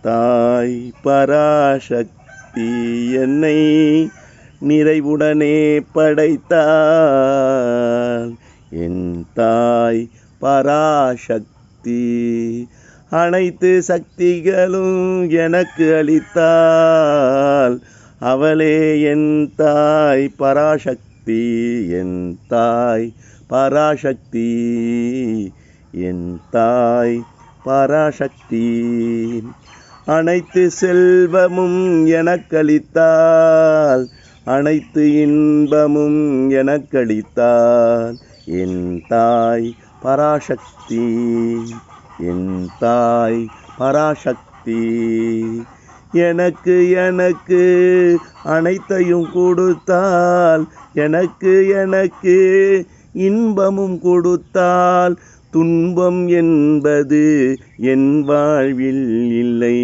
தாய் பராசக்தி என்னை நிறைவுடனே படைத்தாள். என் தாய் பராசக்தி அனைத்து சக்திகளும் எனக்கு அளித்தாள். அவளே என் தாய் பராசக்தி, என் தாய் பராசக்தி, என் தாய் பராசக்தி. அனைத்து செல்வமும் எனக்களித்தாள், அனைத்து இன்பமும் எனக்களித்தாள். என் தாய் பராசக்தி, என் தாய் பராசக்தி. எனக்கு எனக்கு அனைத்தையும் கொடுத்தாள், எனக்கு இன்பமும் கொடுத்தாள். துன்பம் என்பது என் வாழ்வில் இல்லை.